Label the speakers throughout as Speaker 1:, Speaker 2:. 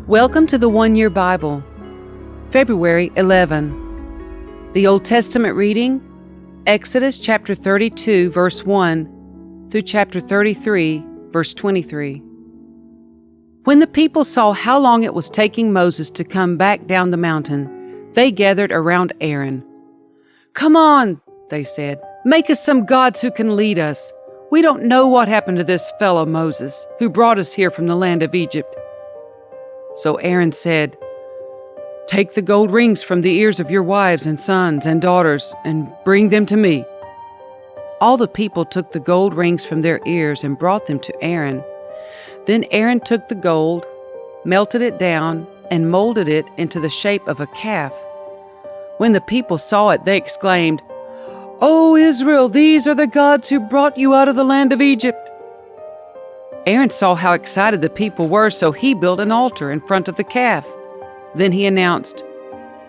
Speaker 1: Welcome to the One Year Bible, February 11. The Old Testament reading, Exodus chapter 32, verse 1 through chapter 33, verse 23. When the people saw how long it was taking Moses to come back down the mountain, they gathered around Aaron. "Come on," they said, "make us some gods who can lead us. We don't know what happened to this fellow Moses, who brought us here from the land of Egypt." So Aaron said, "Take the gold rings from the ears of your wives and sons and daughters and bring them to me." All the people took the gold rings from their ears and brought them to Aaron. Then Aaron took the gold, melted it down, and molded it into the shape of a calf. When the people saw it, they exclaimed, "O Israel, these are the gods who brought you out of the land of Egypt." Aaron saw how excited the people were, so he built an altar in front of the calf. Then he announced,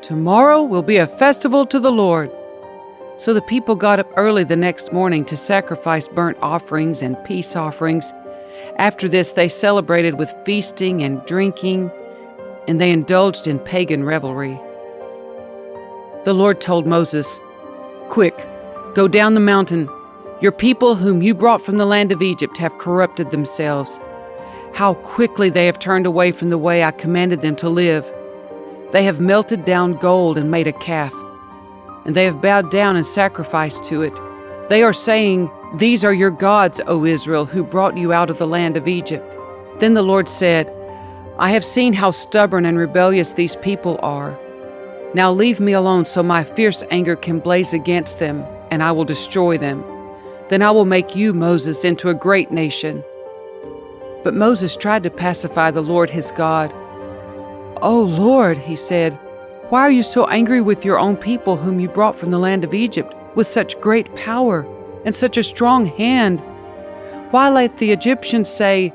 Speaker 1: "Tomorrow will be a festival to the Lord." So the people got up early the next morning to sacrifice burnt offerings and peace offerings. After this, they celebrated with feasting and drinking, and they indulged in pagan revelry. The Lord told Moses, "Quick, go down the mountain. Your people whom you brought from the land of Egypt have corrupted themselves. How quickly they have turned away from the way I commanded them to live. They have melted down gold and made a calf, and they have bowed down and sacrificed to it. They are saying, 'These are your gods, O Israel, who brought you out of the land of Egypt.'" Then the Lord said, "I have seen how stubborn and rebellious these people are. Now leave me alone so my fierce anger can blaze against them, and I will destroy them. Then I will make you, Moses, into a great nation." But Moses tried to pacify the Lord his God. "O Lord," he said, "why are you so angry with your own people whom you brought from the land of Egypt with such great power and such a strong hand? Why let the Egyptians say,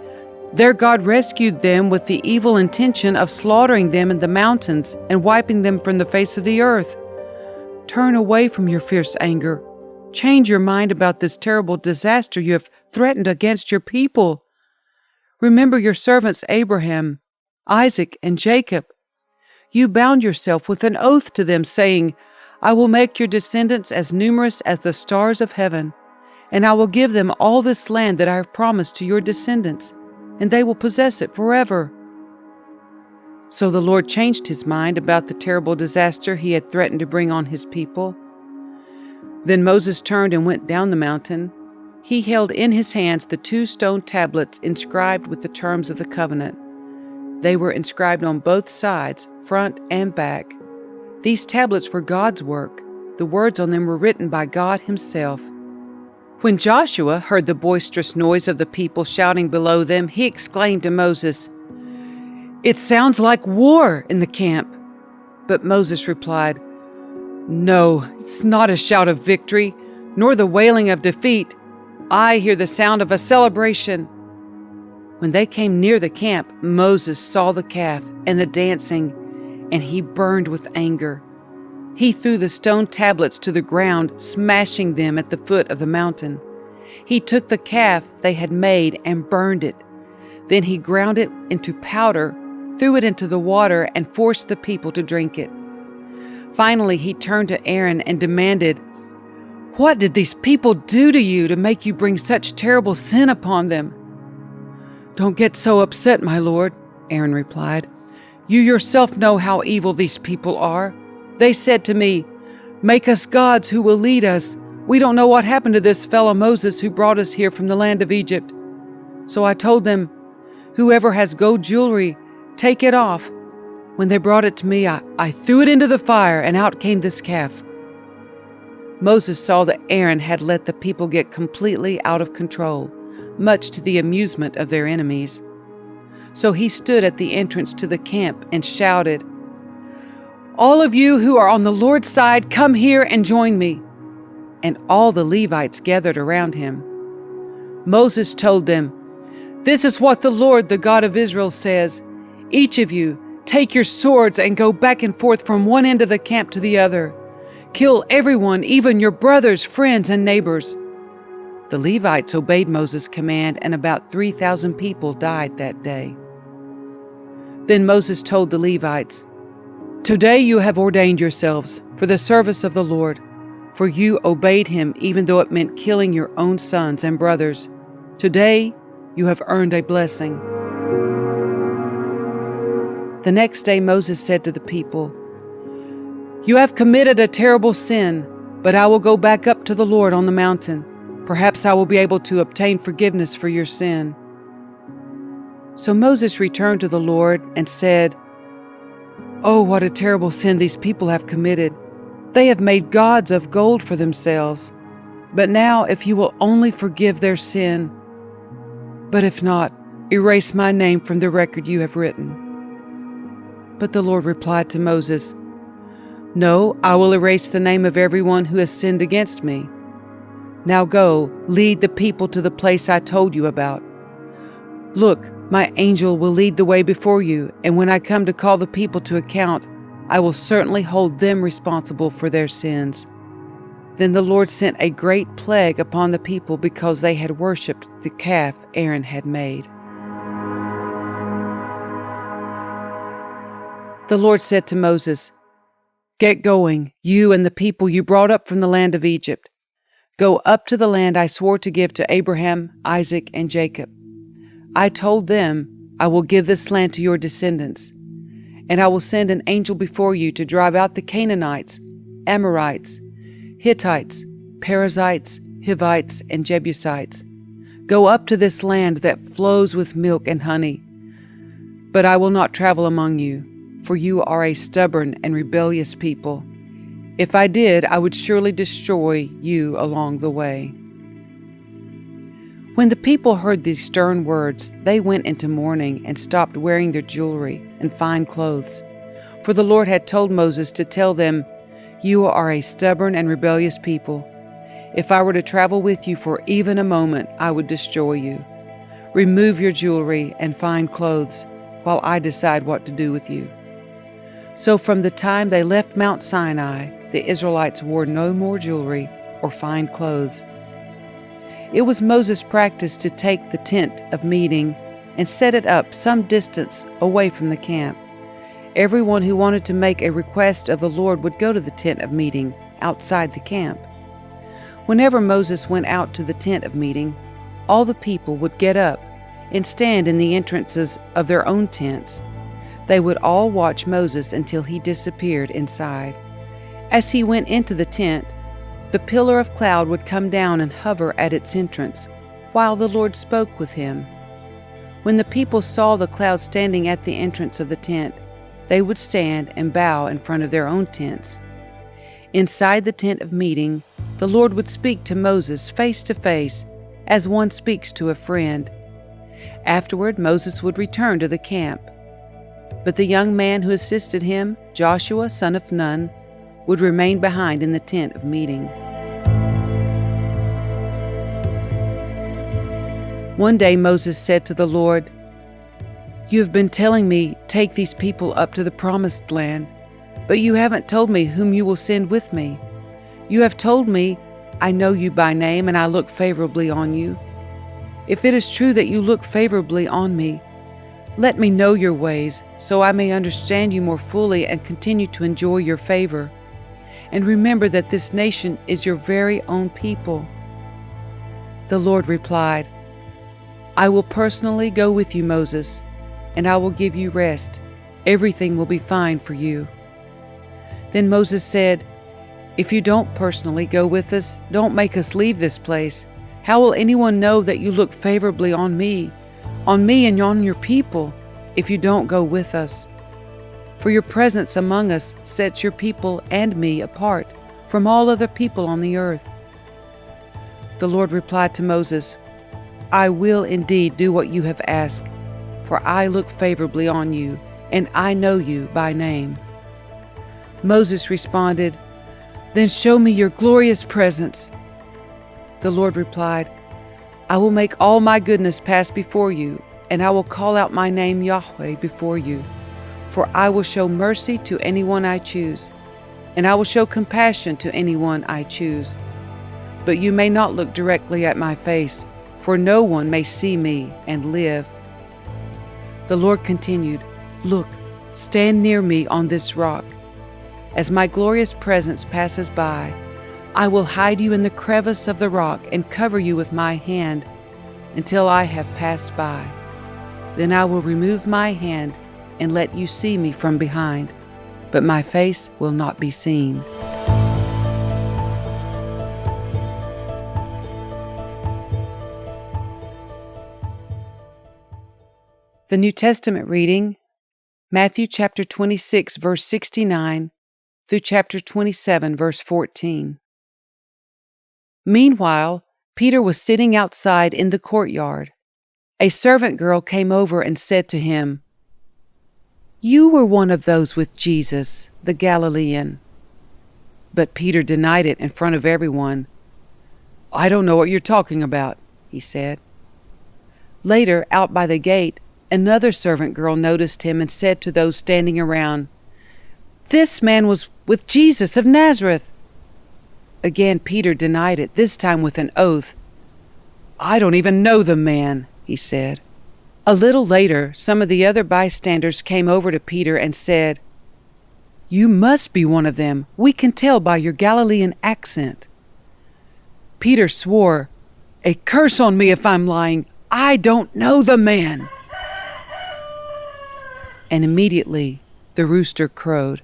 Speaker 1: 'Their God rescued them with the evil intention of slaughtering them in the mountains and wiping them from the face of the earth?' Turn away from your fierce anger. Change your mind about this terrible disaster you have threatened against your people. Remember your servants Abraham, Isaac, and Jacob. You bound yourself with an oath to them, saying, 'I will make your descendants as numerous as the stars of heaven, and I will give them all this land that I have promised to your descendants, and they will possess it forever.'" So the Lord changed his mind about the terrible disaster he had threatened to bring on his people. Then Moses turned and went down the mountain. He held in his hands the 2 stone tablets inscribed with the terms of the covenant. They were inscribed on both sides, front and back. These tablets were God's work. The words on them were written by God himself. When Joshua heard the boisterous noise of the people shouting below them, he exclaimed to Moses, "It sounds like war in the camp." But Moses replied, "No, it's not a shout of victory, nor the wailing of defeat. I hear the sound of a celebration." When they came near the camp, Moses saw the calf and the dancing, and he burned with anger. He threw the stone tablets to the ground, smashing them at the foot of the mountain. He took the calf they had made and burned it. Then he ground it into powder, threw it into the water, and forced the people to drink it. Finally, he turned to Aaron and demanded, "What did these people do to you to make you bring such terrible sin upon them?" "Don't get so upset, my lord," Aaron replied. "You yourself know how evil these people are. They said to me, 'Make us gods who will lead us. We don't know what happened to this fellow Moses who brought us here from the land of Egypt.' So I told them, 'Whoever has gold jewelry, take it off.' When they brought it to me, I threw it into the fire, and out came this calf." Moses saw that Aaron had let the people get completely out of control, much to the amusement of their enemies. So he stood at the entrance to the camp and shouted, "All of you who are on the Lord's side, come here and join me." And all the Levites gathered around him. Moses told them, "This is what the Lord, the God of Israel, says. Each of you, take your swords and go back and forth from one end of the camp to the other. Kill everyone, even your brothers, friends, and neighbors." The Levites obeyed Moses' command, and about 3,000 people died that day. Then Moses told the Levites, "Today you have ordained yourselves for the service of the Lord, for you obeyed him even though it meant killing your own sons and brothers. Today you have earned a blessing." The next day Moses said to the people, "You have committed a terrible sin, but I will go back up to the Lord on the mountain. Perhaps I will be able to obtain forgiveness for your sin." So Moses returned to the Lord and said, "Oh, what a terrible sin these people have committed. They have made gods of gold for themselves. But now, if you will only forgive their sin, but if not, erase my name from the record you have written." But the Lord replied to Moses, "No, I will erase the name of everyone who has sinned against me. Now go, lead the people to the place I told you about. Look, my angel will lead the way before you, and when I come to call the people to account, I will certainly hold them responsible for their sins." Then the Lord sent a great plague upon the people because they had worshipped the calf Aaron had made. The Lord said to Moses, "Get going, you and the people you brought up from the land of Egypt. Go up to the land I swore to give to Abraham, Isaac, and Jacob. I told them, I will give this land to your descendants, and I will send an angel before you to drive out the Canaanites, Amorites, Hittites, Perizzites, Hivites, and Jebusites. Go up to this land that flows with milk and honey. But I will not travel among you, for you are a stubborn and rebellious people. If I did, I would surely destroy you along the way." When the people heard these stern words, they went into mourning and stopped wearing their jewelry and fine clothes. For the Lord had told Moses to tell them, "You are a stubborn and rebellious people. If I were to travel with you for even a moment, I would destroy you. Remove your jewelry and fine clothes, while I decide what to do with you." So from the time they left Mount Sinai, the Israelites wore no more jewelry or fine clothes. It was Moses' practice to take the tent of meeting and set it up some distance away from the camp. Everyone who wanted to make a request of the Lord would go to the tent of meeting outside the camp. Whenever Moses went out to the tent of meeting, all the people would get up and stand in the entrances of their own tents. They would all watch Moses until he disappeared inside. As he went into the tent, the pillar of cloud would come down and hover at its entrance, while the Lord spoke with him. When the people saw the cloud standing at the entrance of the tent, they would stand and bow in front of their own tents. Inside the tent of meeting, the Lord would speak to Moses face to face, as one speaks to a friend. Afterward, Moses would return to the camp. But the young man who assisted him, Joshua, son of Nun, would remain behind in the tent of meeting. One day Moses said to the Lord, "You have been telling me, take these people up to the promised land, but you haven't told me whom you will send with me. You have told me, I know you by name and I look favorably on you. If it is true that you look favorably on me, let me know your ways so I may understand you more fully and continue to enjoy your favor. And remember that this nation is your very own people." The Lord replied, "I will personally go with you, Moses, and I will give you rest. Everything will be fine for you." Then Moses said, "If you don't personally go with us, don't make us leave this place. How will anyone know that you look favorably on me and on your people, if you don't go with us? For your presence among us sets your people and me apart from all other people on the earth." The Lord replied to Moses, "I will indeed do what you have asked, for I look favorably on you, and I know you by name." Moses responded, "Then show me your glorious presence." The Lord replied, "I will make all my goodness pass before you, and I will call out my name Yahweh before you. For I will show mercy to anyone I choose, and I will show compassion to anyone I choose. but you may not look directly at my face, for no one may see me and live." The Lord continued, "Look, stand near me on this rock. As my glorious presence passes by, I will hide you in the crevice of the rock and cover you with my hand until I have passed by. Then I will remove my hand and let you see me from behind, but my face will not be seen." The New Testament reading, Matthew chapter 26, verse 69 through chapter 27, verse 14. Meanwhile, Peter was sitting outside in the courtyard. A servant girl came over and said to him, "You were one of those with Jesus, the Galilean." But Peter denied it in front of everyone. "I don't know what you're talking about," he said. Later, out by the gate, another servant girl noticed him and said to those standing around, "This man was with Jesus of Nazareth." Again, Peter denied it, this time with an oath. "I don't even know the man," he said. A little later, some of the other bystanders came over to Peter and said, "You must be one of them. We can tell by your Galilean accent." Peter swore, "A curse on me if I'm lying. I don't know the man." And immediately the rooster crowed.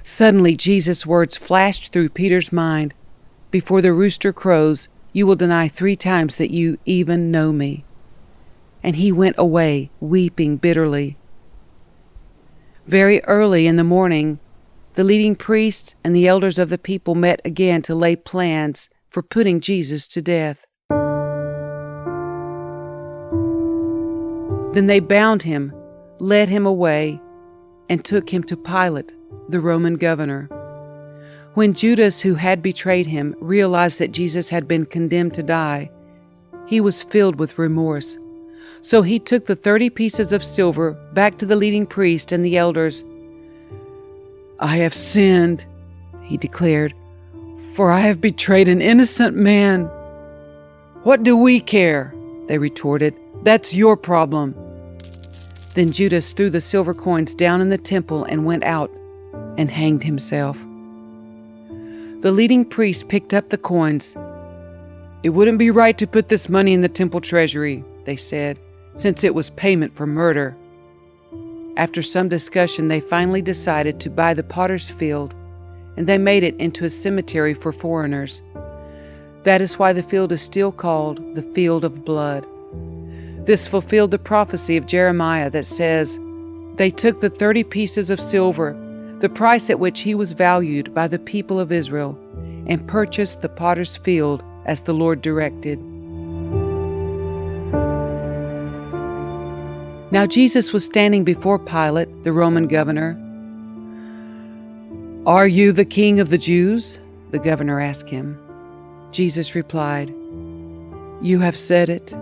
Speaker 1: Suddenly Jesus' words flashed through Peter's mind, "Before the rooster crows, you will deny 3 times that you even know me." And he went away, weeping bitterly. Very early in the morning, the leading priests and the elders of the people met again to lay plans for putting Jesus to death. Then they bound him, led him away, and took him to Pilate, the Roman governor. When Judas, who had betrayed him, realized that Jesus had been condemned to die, he was filled with remorse. So he took the 30 pieces of silver back to the leading priest and the elders. "I have sinned," he declared, "for I have betrayed an innocent man." "What do we care?" they retorted. "That's your problem." Then Judas threw the silver coins down in the temple and went out and hanged himself. The leading priest picked up the coins. "It wouldn't be right to put this money in the temple treasury," they said, "since it was payment for murder." After some discussion, they finally decided to buy the potter's field, and they made it into a cemetery for foreigners. That is why the field is still called the Field of Blood. This fulfilled the prophecy of Jeremiah that says, "They took the 30 pieces of silver, the price at which he was valued by the people of Israel, and purchased the potter's field as the Lord directed." Now Jesus was standing before Pilate, the Roman governor. "Are you the king of the Jews?" the governor asked him. Jesus replied, "You have said it."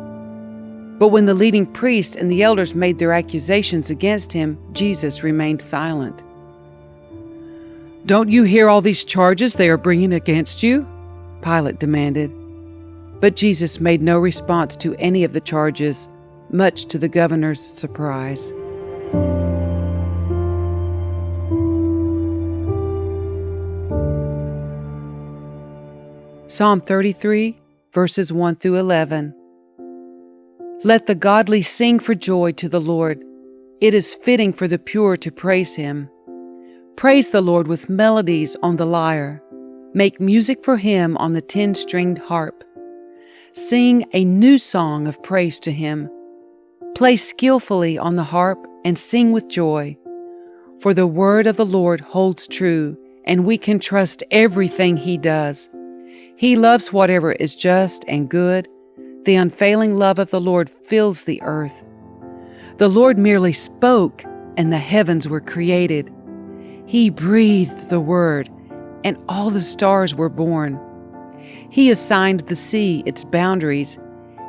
Speaker 1: But when the leading priests and the elders made their accusations against him, Jesus remained silent. "Don't you hear all these charges they are bringing against you?" Pilate demanded. But Jesus made no response to any of the charges, much to the governor's surprise. Psalm 33, verses 1 through 11. Let the godly sing for joy to the Lord. It is fitting for the pure to praise Him. Praise the Lord with melodies on the lyre. Make music for Him on the 10-stringed harp. Sing a new song of praise to Him. Play skillfully on the harp and sing with joy. For the word of the Lord holds true, and we can trust everything He does. He loves whatever is just and good. The unfailing love of the Lord fills the earth. The Lord merely spoke, and the heavens were created. He breathed the word, and all the stars were born. He assigned the sea its boundaries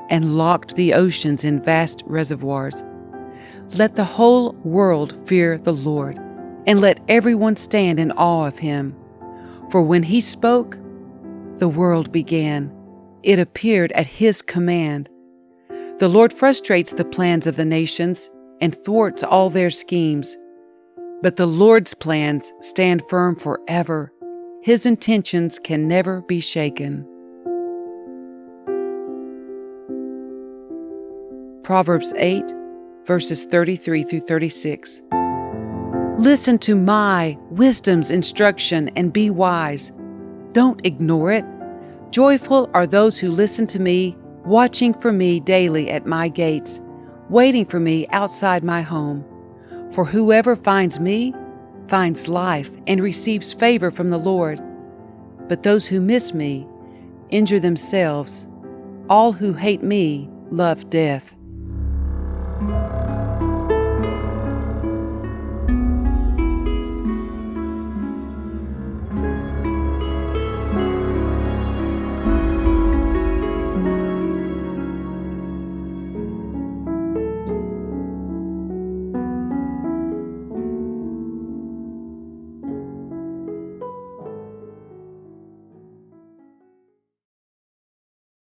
Speaker 1: and locked the oceans in vast reservoirs. Let the whole world fear the Lord, and let everyone stand in awe of Him. For when He spoke, the world began. It appeared at His command. The Lord frustrates the plans of the nations and thwarts all their schemes. But the Lord's plans stand firm forever. His intentions can never be shaken. Proverbs 8, verses 33 through 36. Listen to my wisdom's instruction and be wise. Don't ignore it. Joyful are those who listen to me, watching for me daily at my gates, waiting for me outside my home. For whoever finds me finds life and receives favor from the Lord. But those who miss me injure themselves. All who hate me love death.